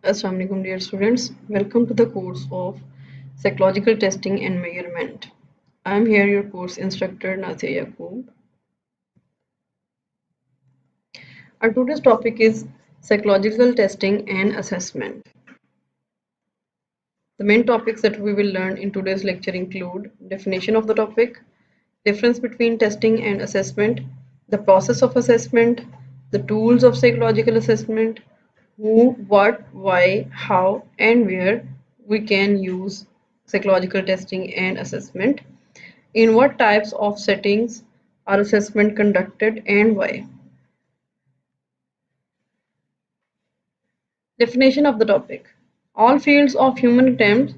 Assalamu alaikum dear students. Welcome to the course of Psychological Testing and Measurement. I am here your course instructor Nathia Yaqoob. Our today's topic is Psychological Testing and Assessment. The main topics that we will learn in today's lecture include definition of the topic, difference between testing and assessment, the process of assessment, the tools of psychological assessment, who, what, why, how, and where we can use psychological testing and assessment, in what types of settings are assessment conducted, and why. Definition of the topic. All fields of human attempts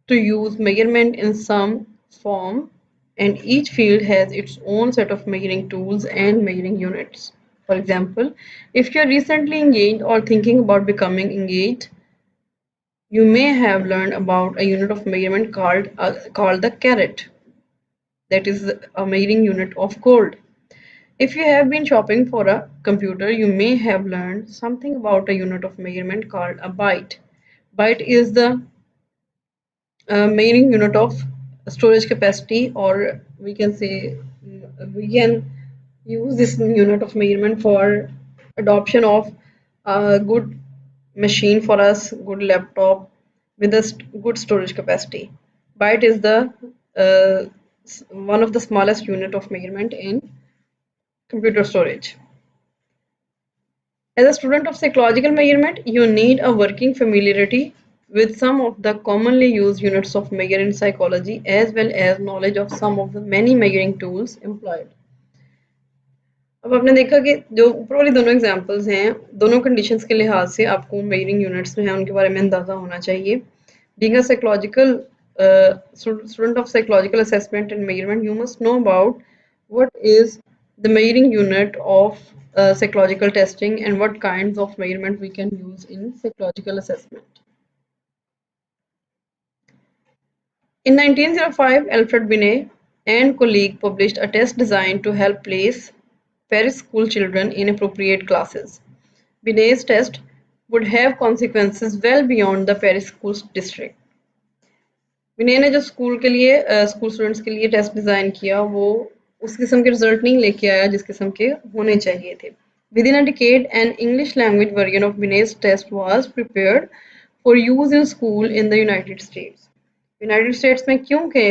to use measurement in some form, and each field has its own set of measuring tools and measuring units. For example, if you are recently engaged or thinking about becoming engaged, you may have learned about a unit of measurement called the carat, that is a measuring unit of gold. If you have been shopping for a computer, you may have learned something about a unit of measurement called a byte. Byte is the main unit of storage capacity, or we can say we can use this unit of measurement for adoption of a good machine for us, good laptop with a good storage capacity. Byte is the uh, one of the smallest unit of measurement in computer storage. As a student of psychological measurement, you need a working familiarity with some of the commonly used units of measure in psychology, as well as knowledge of some of the many measuring tools employed. अब आपने देखा कि जो ऊपर वाली दोनों examples हैं, दोनों कंडीशंस के लिहाज से आपको मेजरिंग यूनिट्स जो हैं उनके बारे में अंदाजा होना चाहिए. Being a psychological student of psychological assessment and measurement, you must know about what is the measuring unit of psychological testing and what kinds of measurement we can use in psychological assessment. In 1905, Alfred Binet and colleague published a test designed to help place Paris school children in appropriate classes. Binet's test would have consequences well beyond the Paris school district. बिने ने जो school के लिए school students के लिए test design किया वो उस किस्म के रिजल्ट नहीं लेके आया जिस किस्म के होने चाहिए थे. Within a decade, an English language version of Binet's test was prepared for use in school in the United States. United states में क्योंकि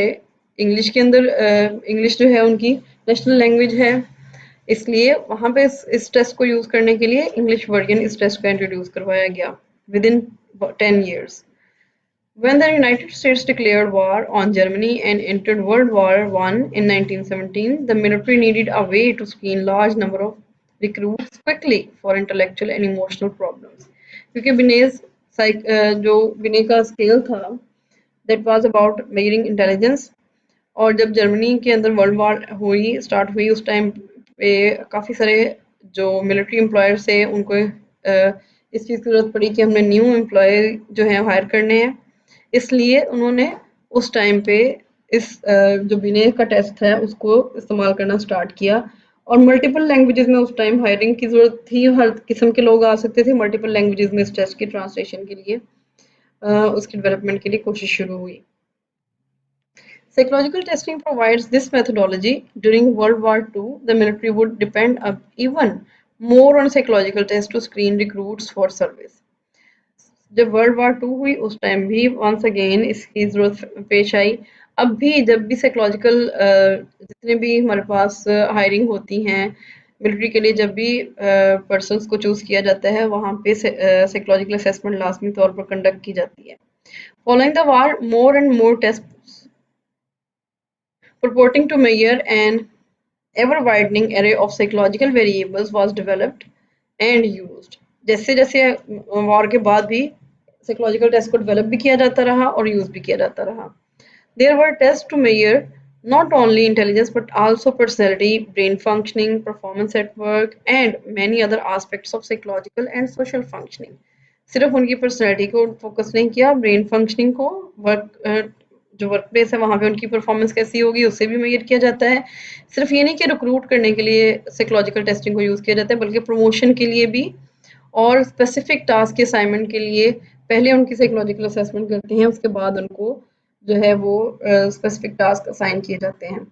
इंग्लिश के अंदर इंग्लिश जो है उनकी नेशनल लैंग्वेज है, इसलिए वहाँ पे इस टेस्ट को यूज़ करने के लिए इंग्लिश वर्जन इस टेस्ट को इंट्रोड्यूस करवाया गया within 10 years. When the United States declared war on Germany and entered World War I in 1917, the military needed a way to screen large number of recruits quickly for intellectual and emotional problems. क्योंकि जो बिने का scale था that was about measuring intelligence, और जब Germany के अंदर world war start हुई उस टाइम पे काफ़ी सारे जो मिलिट्री एम्प्लॉयर्स थे उनको इस चीज़ की ज़रूरत पड़ी कि हमने न्यू एम्प्लॉय जो है हायर करने हैं, इसलिए उन्होंने उस टाइम पे इस जो बिने का टेस्ट है उसको इस्तेमाल करना स्टार्ट किया. और मल्टीपल लैंग्वेजेस में उस टाइम हायरिंग की ज़रूरत थी, हर किस्म के लोग आ सकते थे मल्टीपल लैंग्वेजेस में इस टेस्ट की ट्रांसलेशन के लिए. उसकी डेवलपमेंट के लिए कोशिश शुरू हुई. Psychological testing provides this methodology. During World War II, the military would depend even more on psychological tests to screen recruits for service. जब वर्ल्ड वार 2 हुई उस टाइम भी वंस अगेन इसकी ज़रूरत पेश आई. अब भी जब भी साइकोलॉजिकल जितने भी हमारे पास हायरिंग होती हैं मिलिट्री के लिए, जब भी पर्सन्स को चूज़ किया जाता है वहाँ पे साइकोलॉजिकल असेसमेंट लाजमी तौर पर कंडक्ट की जाती है. Following the war more and more test purporting to measure an ever-widening array of psychological variables was developed and used. जैसे जैसे वॉर के बाद भी साइकोलॉजिकल टेस्ट को डेवलप भी किया जाता रहा और यूज भी किया जाता रहा. There were tests to measure not only intelligence but also personality, brain functioning, performance at work, and many other aspects of psychological and social functioning. सिर्फ उनकी पर्सनैलिटी को फोकस नहीं किया, ब्रेन फंक्शनिंग को, वर्क जो वर्क प्लेस है वहाँ पे उनकी परफॉर्मेंस कैसी होगी उससे भी मेजर किया जाता है. सिर्फ ये नहीं कि रिक्रूट करने के लिए साइकोलॉजिकल टेस्टिंग को यूज़ किया जाता है बल्कि प्रमोशन के लिए भी और स्पेसिफिक टास्क के असाइनमेंट के लिए पहले उनकी साइकोलॉजिकल असेसमेंट करते हैं, उसके बाद उनको जो है वो स्पेसिफिक टास्क असाइन किए जाते हैं।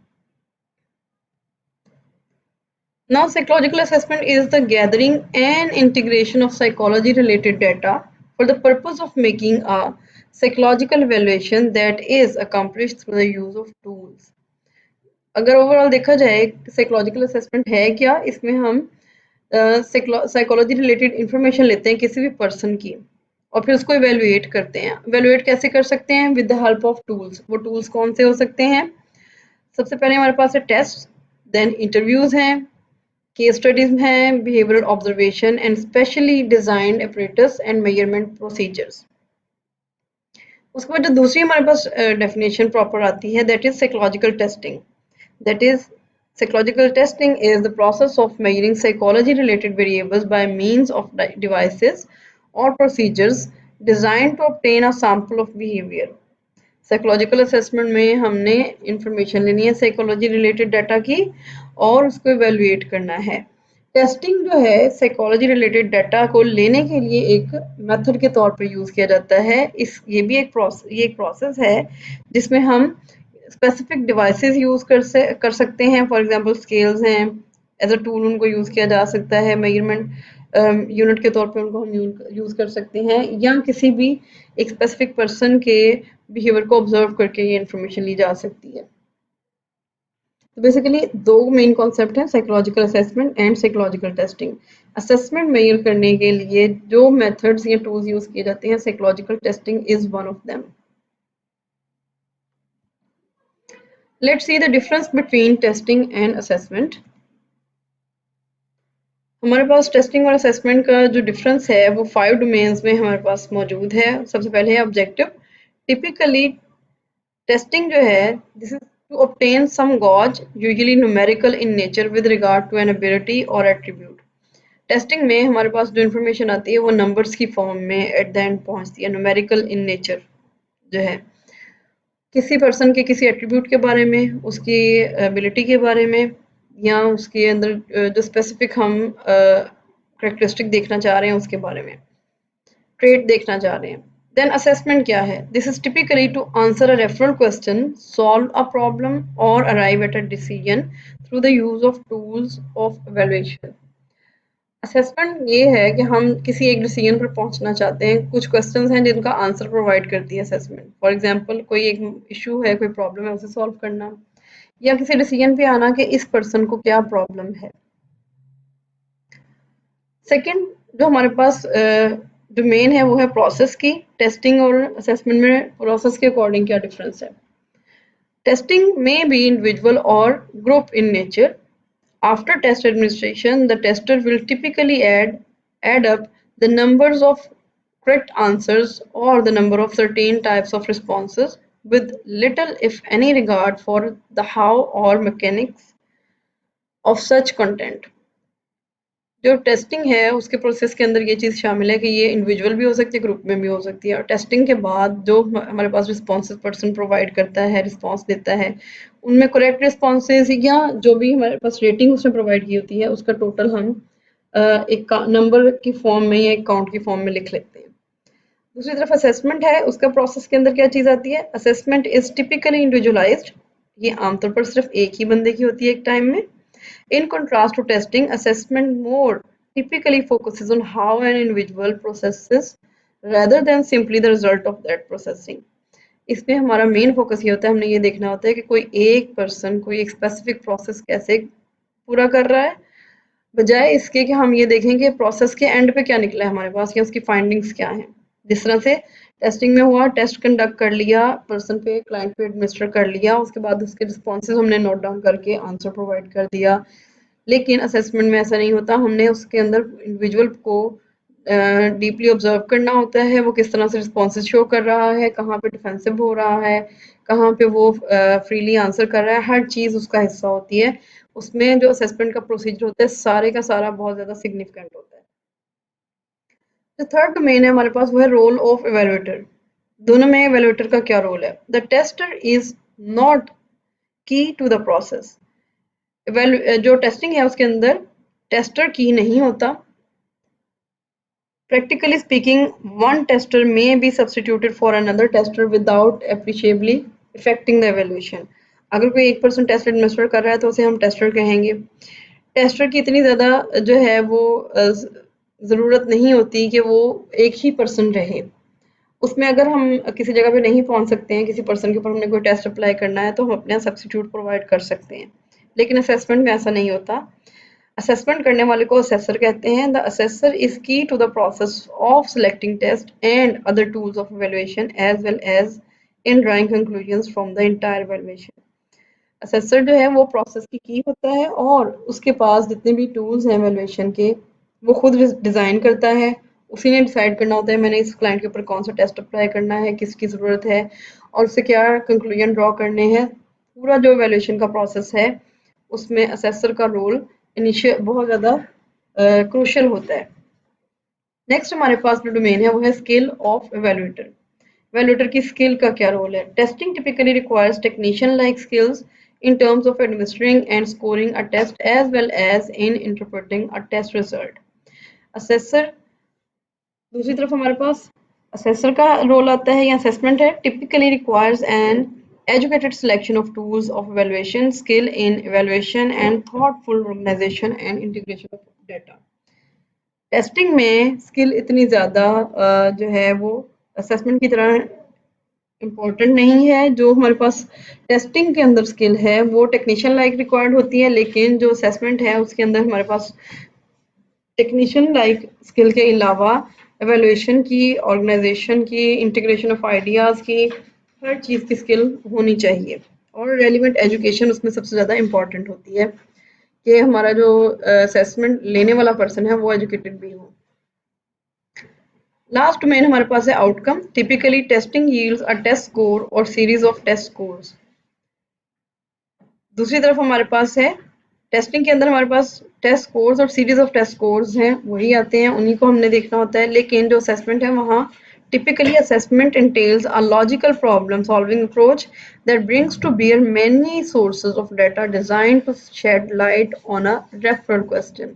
Now, psychological assessment is the gathering and integration of psychology related data for the purpose of making a psychological evaluation that is accomplished through the use of tools. अगर overall देखा जाए psychological assessment है क्या, इसमें हम psychology related information लेते हैं किसी भी पर्सन की और फिर उसको इवेलुएट करते हैं। इवेलुएट कैसे कर सकते हैं? With the help of tools. वो टूल्स कौन से हो सकते हैं? सबसे पहले हमारे पास है टेस्ट, देन इंटरव्यूज हैं, केस स्टडीज हैं, behavioural observation and specially designed apparatus and measurement procedures. उसके बाद जो दूसरी हमारे पास डेफिनेशन प्रॉपर आती है, that is psychological testing. That is psychological testing is the process of measuring psychology related variables by means of devices or procedures designed to obtain a sample of behavior. Psychological assessment में हमने information लेनी है psychology related data की और उसको evaluate करना है। Testing जो है साइकोलॉजी रिलेटेड डाटा को लेने के लिए एक मेथड के तौर पर यूज किया जाता है। ये भी एक प्रोसेस है जिसमें हम स्पेसिफिक डिवाइसेस यूज कर सकते हैं। फॉर एग्जांपल स्केल्स हैं, एज अ टूल उनको यूज किया जा सकता है। मेजरमेंट यूनिट के तौर पे उनको हम यूज कर सकते हैं, या किसी भी एक स्पेसिफिक पर्सन के बिहेवियर को ऑब्जर्व करके ये इंफॉर्मेशन ली जा सकती है। तो बेसिकली दो मेन कॉन्सेप्ट हैं, psychological assessment and psychological testing. Assessment measure करने के लिए जो मेथड्स या टूल्स यूज किए जाते हैं, psychological testing is one of them. Let's see the difference between testing and assessment. हमारे पास टेस्टिंग और असेसमेंट का जो डिफरेंस है वो 5 डोमेन्स में हमारे पास मौजूद है। सबसे पहले है ऑब्जेक्टिव। टिपिकली टेस्टिंग जो है, this is to obtain some gauge, usually numerical in nature with regard to an ability or attribute. Testing में हमारे पास जो इन्फॉर्मेशन आती है वो नंबर्स की फॉर्म में एट द एंड पहुंचती है। न्यूमेरिकल इन नेचर जो है किसी पर्सन के किसी एट्रीब्यूट के बारे में, उसकी एबिलिटी के बारे में, या उसके अंदर जो स्पेसिफिक हम करेक्टरिस्टिक देखना चाह रहे हैं उसके बारे में, ट्रेट देखना चाह रहे हैं। देन असेसमेंट क्या है? This is typically to answer a referral question, solve a problem और arrive at a decision through the use of tools of evaluation. Assessment ये है कि हम किसी एक डिसीजन पर पहुंचना चाहते हैं। कुछ क्वेश्चंस हैं जिनका आंसर प्रोवाइड करती है असेसमेंट। फॉर एग्जांपल कोई एक इशू है, कोई प्रॉब्लम है, उसे सॉल्व करना, या किसी डिसीजन पे आना कि इस पर्सन को क्या प्रॉब्लम है। सेकंड जो हमारे पास डोमेन है वो है प्रोसेस की। टेस्टिंग और असेसमेंट में प्रोसेस के अकॉर्डिंग क्या डिफरेंस है? टेस्टिंग में बी इंडिविजुअल और group in nature. After test administration, the tester will typically add up the numbers of correct answers or the number of certain types of responses with little if any regard for the how or mechanics of such content. जो testing है उसके process के अंदर ये चीज़ शामिल है कि ये इंडिविजुअल भी हो सकती है, ग्रुप में भी हो सकती है। और टेस्टिंग के बाद जो हमारे पास रिस्पॉन्सेज पर्सन प्रोवाइड करता है, रिस्पॉन्स देता है, उनमें करेक्ट रिस्पॉन्सेज या जो भी हमारे पास रेटिंग उसने प्रोवाइड की होती है उसका टोटल हम एक नंबर की फॉर्म में या एक काउंट की फॉर्म में लिख लेते हैं। दूसरी तरफ असेसमेंट है, उसका प्रोसेस के अंदर क्या चीज़ आती है? Assessment is typically individualised. ये आमतौर पर सिर्फ एक ही बंदे की होती है एक टाइम में। In contrast to testing, assessment more typically focuses on how an individual processes rather than simply the result of that processing. इसमें हमारा मेन फोकस ये होता है, हमने ये देखना होता है कि कोई एक पर्सन कोई एक स्पेसिफिक प्रोसेस कैसे पूरा कर रहा है, बजाय इसके कि हम ये देखें कि प्रोसेस के एंड पे क्या निकला है हमारे पास या उसकी फाइंडिंग्स क्या हैं। जिस तरह से टेस्टिंग में हुआ, टेस्ट कंडक्ट कर लिया, पर्सन पे क्लाइंट पे एडमिनिस्टर कर लिया, उसके बाद उसके रिस्पॉन्सेज हमने नोट डाउन करके आंसर प्रोवाइड कर दिया। लेकिन असेसमेंट में ऐसा नहीं होता, हमने उसके अंदर इंडिविजुअल को डीपली ऑब्जर्व करना होता है, वो किस तरह से रिस्पॉन्सेज शो कर रहा है, कहाँ पे डिफेंसिव हो रहा है, कहाँ पे वो फ्रीली आंसर कर रहा है, हर चीज़ उसका हिस्सा होती है। उसमें जो असेसमेंट का प्रोसीजर होता है सारे का सारा बहुत ज़्यादा सिग्निफिकेंट होता है। जो थर्ड डोमेन है हमारे पास वो है रोल ऑफ एवेल्युएटर। दोनों में एवेल्युएटर का क्या रोल है? द टेस्टर इज नॉट की टू द प्रोसेस। जो टेस्टिंग है उसके अंदर टेस्टर की नहीं होता, Practically speaking, one tester may be substituted for another tester without appreciably affecting the evaluation. अगर कोई एक पर्सन टेस्ट एडमिनिस्टर कर रहा है तो उसे हम टेस्टर कहेंगे। टेस्टर की इतनी ज़्यादा जो है वो ज़रूरत नहीं होती कि वो एक ही पर्सन रहे। उसमें अगर हम किसी जगह पे नहीं पहुंच सकते हैं, किसी पर्सन के ऊपर हमने कोई टेस्ट अप्लाई करना है, तो हम अपने सब्स्टिट्यूट प्रोवाइड कर सकते हैं। लेकिन असेसमेंट में ऐसा नहीं होता। असेसमेंट करने वाले को असेसर कहते हैं। The assessor is key to the process of selecting test and other tools of evaluation as well as in drawing conclusions from the entire evaluation. Assessor जो है वो प्रोसेस की होता है और उसके पास जितने भी टूल्स हैं इवैल्यूएशन के वो खुद डिज़ाइन करता है। उसी ने डिसाइड करना होता है मैंने इस क्लाइंट के ऊपर कौन सा टेस्ट अप्लाई करना है, किसकी ज़रूरत है और उससे क्या कंक्लूजन ड्रॉ करने हैं। पूरा जो इवैल्यूएशन का प्रोसेस है उसमें असेसर का रोल इनिशियल बहुत ज़्यादा क्रूशल होता है। नेक्स्ट हमारे पास जो डोमेन है वो है स्किल ऑफ इवैल्यूएटर। इवैल्यूएटर की स्किल का क्या रोल है? Testing typically requires technician like skills in terms of administering and scoring a test as well as in interpreting a test result. Assessor दूसरी तरफ हमारे पास असेसर का रोल आता है या असेसमेंट है typically requires N educated selection of tools of evaluation, skill in evaluation and thoughtful organization and integration of data. Testing में skill इतनी ज़्यादा जो है वो असेसमेंट की तरह इम्पोर्टेंट नहीं है। जो हमारे पास टेस्टिंग के अंदर स्किल है वो टेक्नीशियन लाइक रिक्वायर्ड होती है, लेकिन जो असेसमेंट है उसके अंदर हमारे पास टेक्नीशियन लाइक स्किल के अलावा एवेल्युएशन की, ऑर्गेनाइजेशन की, इंटीग्रेशन ऑफ आइडियाज़ की, हर चीज़ की स्किल होनी चाहिए। और रेलिवेंट एजुकेशन उसमें सबसे ज़्यादा इम्पॉर्टेंट होती है कि हमारा जो असेसमेंट लेने वाला पर्सन है वो एजुकेटेड भी हो। लास्ट डोमेन हमारे पास है outcome. Typically testing yields a test score और सीरीज ऑफ टेस्ट स्कोर्स। दूसरी तरफ हमारे पास है टेस्टिंग के अंदर हमारे पास टेस्ट स्कोर्स और सीरीज ऑफ टेस्ट स्कोर्स हैं, वही आते हैं, उन्हीं को हमने देखना होता है। लेकिन जो असेसमेंट है वहाँ typically assessment entails a logical problem solving approach that brings to bear many sources of data designed to shed light on a referral question।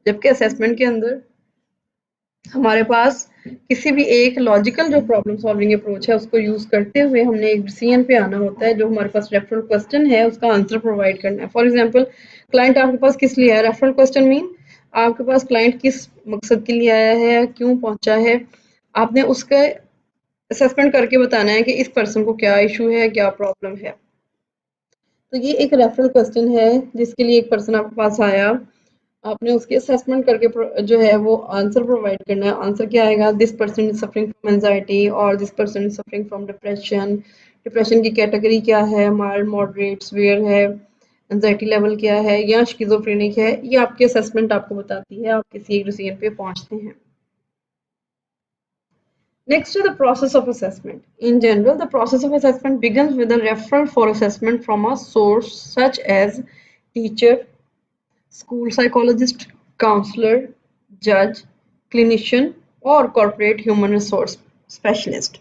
जबकि असेसमेंट के अंदर हमारे पास किसी भी एक लॉजिकल जो प्रॉब्लम सॉल्विंग अप्रोच है उसको यूज करते हुए हमने एक डिसीजन पे आना होता है। जो हमारे पास रेफरल क्वेश्चन है उसका आंसर प्रोवाइड करना है। फॉर एग्जांपल क्लाइंट आपके पास किस लिए आया? रेफरल क्वेश्चन मीन आपके पास क्लाइंट किस मकसद के लिए आया है, क्यों पहुंचा है, आपने उसका असेसमेंट करके बताना है कि इस पर्सन को क्या इशू है, क्या प्रॉब्लम है। तो ये एक रेफरल क्वेश्चन है जिसके लिए एक पर्सन आपके पास आया, आपने उसकी असेसमेंट करके जो है वो आंसर प्रोवाइड करना है। आंसर क्या आएगा? This person is suffering from anxiety और this person is suffering from depression. Depression की कैटेगरी क्या है? माइल्ड, मॉडरेट, सीवियर है। एंजाइटी लेवल क्या है या शिज़ोफ्रेनिक है? ये आपकी असेसमेंट आपको बताती है, आप किसी एक डिसीजन पे पहुंचते हैं। Next is the process of assessment. In general, the process of assessment begins with a referral for assessment from a source such as teacher, school psychologist, counselor, judge, clinician और corporate human resource specialist।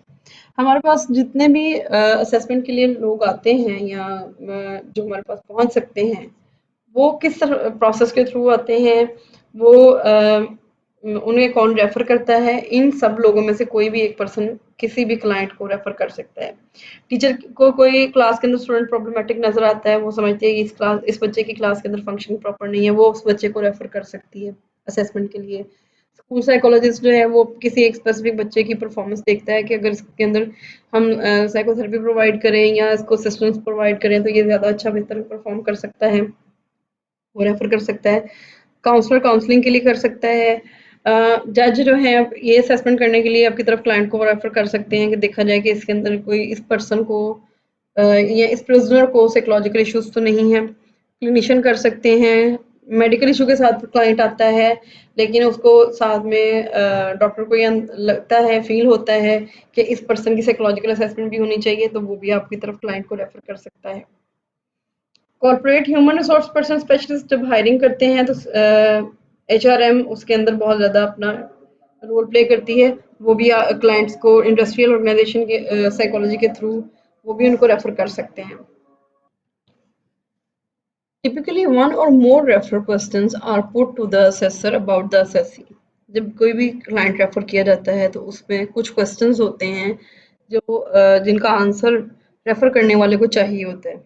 हमारे पास जितने भी assessment के लिए लोग आते हैं या जो हमारे पास पहुंच सकते हैं वो किस प्रोसेस के थ्रू आते हैं, वो उन्हें कौन रेफर करता है, इन सब लोगों में से कोई भी एक पर्सन किसी भी क्लाइंट को रेफर कर सकता है। टीचर को कोई क्लास के अंदर स्टूडेंट प्रॉब्लमेटिक नजर आता है, वो समझते हैं कि इस बच्चे की क्लास के अंदर फंक्शनिंग प्रॉपर नहीं है, वो उस बच्चे को रेफर कर सकती है असेसमेंट के लिए। स्कूल साइकोलॉजिस्ट जो है वो किसी एक स्पेसिफिक बच्चे की परफॉर्मेंस देखता है कि अगर इसके अंदर हम साइकोथेरेपी प्रोवाइड करें या इसको असिस्टेंस प्रोवाइड करें तो ये ज़्यादा अच्छा बेहतर परफॉर्म कर सकता है, वो रेफर कर सकता है। काउंसलर काउंसलिंग के लिए कर सकता है। जज जो है ये असेसमेंट करने के लिए आपकी तरफ क्लाइंट को रेफर कर सकते हैं कि देखा जाए कि इसके अंदर कोई इस पर्सन को या इस प्रिजनर को साइकोलॉजिकल इश्यूज तो नहीं है। क्लिनिशियन कर सकते हैं। मेडिकल इशू के साथ क्लाइंट आता है लेकिन उसको साथ में डॉक्टर को ये लगता है, फील होता है कि इस पर्सन की साइकोलॉजिकल असेसमेंट भी होनी चाहिए, तो वो भी आपकी तरफ क्लाइंट को रेफर कर सकता है। Corporate human resource person specialist जब हायरिंग करते हैं तो एचआरएम उसके अंदर बहुत ज़्यादा अपना रोल प्ले करती है। वो भी क्लाइंट्स को इंडस्ट्रियल ऑर्गेनाइजेशन के साइकोलॉजी के थ्रू वो भी उनको रेफर कर सकते हैं। Typically, one or more referral questions are put to the assessor about the assessee. जब कोई भी क्लाइंट रेफर किया जाता है तो उसमें कुछ क्वेश्चंस होते हैं जो जिनका आंसर रेफर करने वाले को चाहिए होता है,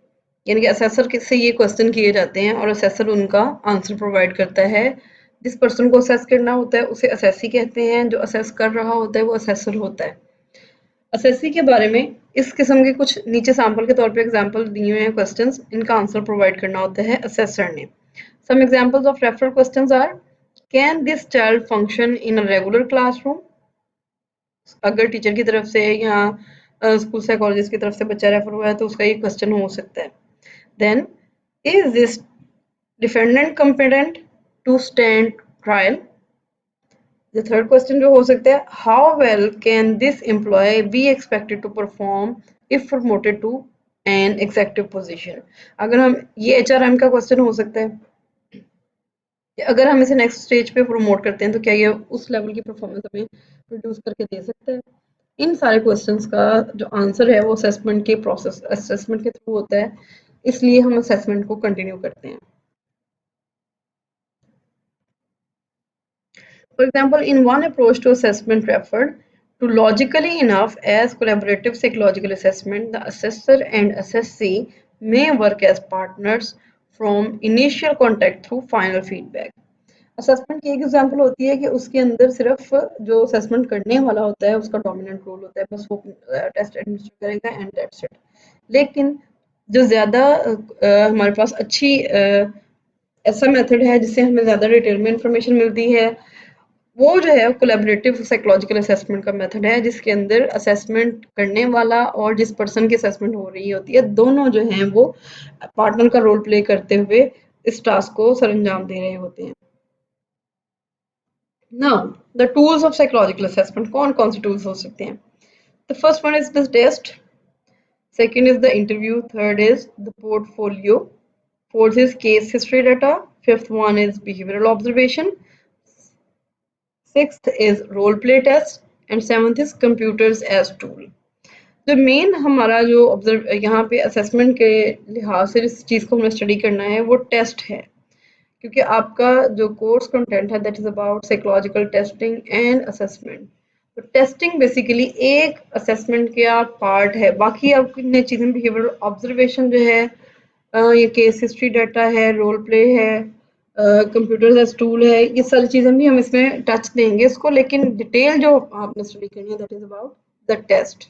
यानी कि असेसर से ये क्वेश्चन किए जाते हैं और असेसर उनका आंसर प्रोवाइड करता है। जिस पर्सन को असेस करना होता है उसे असेसी कहते हैं, जो असेस कर रहा होता है वो असेसर होता है। असेसी के बारे में इस किस्म के कुछ नीचे सैंपल के तौर पे एग्जांपल दिए हुए हैं क्वेश्चंस, इनका आंसर प्रोवाइड करना होता है असेसर ने। Some examples of referral questions are, can this child function in a regular classroom? अगर टीचर की तरफ से या स्कूल साइकोलॉजिस्ट की तरफ से बच्चा रेफर हुआ है तो उसका ये क्वेश्चन हो सकता है। Then, is this defendant competent to stand trial? The third question जो हो सकता है, how well can this employee be expected to perform if promoted to an executive position? अगर हम ये HRM का क्वेश्चन हो सकता है कि अगर हम इसे नेक्स्ट स्टेज पे प्रमोट करते हैं तो क्या ये उस लेवल की परफॉर्मेंस हमें प्रोड्यूस करके दे सकता है। इन सारे क्वेश्चंस का जो आंसर है वो असेसमेंट के प्रोसेस असेसमेंट के थ्रू होता है, इसलिए हम असेसमेंट को कंटिन्यू करते हैं। For example, in one approach to assessment referred to logically enough as collaborative psychological assessment, the assessor and assessee may work as partners from initial contact through final feedback. Assessment की एक example होती है कि उसके अंदर सिर्फ जो assessment करने वाला होता है उसका डोमिनेंट रोल होता है, बस वो टेस्ट एडमिनिस्टर करेगा एंड दैट्स इट। लेकिन जो ज़्यादा हमारे पास अच्छी ऐसा मेथड है जिससे हमें ज़्यादा डिटेल में इंफॉर्मेशन मिलती है, वो जो है कोलैबोरेटिव साइकोलॉजिकल असेसमेंट का मेथड है, जिसके अंदर असेसमेंट करने वाला और जिस पर्सन की असेसमेंट हो रही होती है दोनों जो हैं वो पार्टनर का रोल प्ले करते हुए इस टास्क को सरअंजाम दे रहे होते हैं। Now the tools of psychological assessment कौन कौन से टूल्स हो सकते हैं? The first one is the test, second is the interview, third is the portfolio, fourth is case history data, fifth one is behavioral observation, sixth is role play test and seventh is computers as tool। जो main हमारा जो observe यहाँ पे assessment के लिहाज से जिस चीज़ को हमें स्टडी करना है वो टेस्ट है, क्योंकि आपका जो कोर्स कंटेंट है that is about psychological testing and assessment. तो टेस्टिंग बेसिकली एक असेसमेंट का पार्ट है, बाकी आपकी चीज़ें बिहेवियरल ऑब्जर्वेशन जो है, ये केस हिस्ट्री डाटा है, रोल प्ले है, कंप्यूटर एज टूल है, ये सारी चीज़ें भी हम इसमें टच देंगे इसको, लेकिन डिटेल जो आपने स्टडी करनी है that is about the test.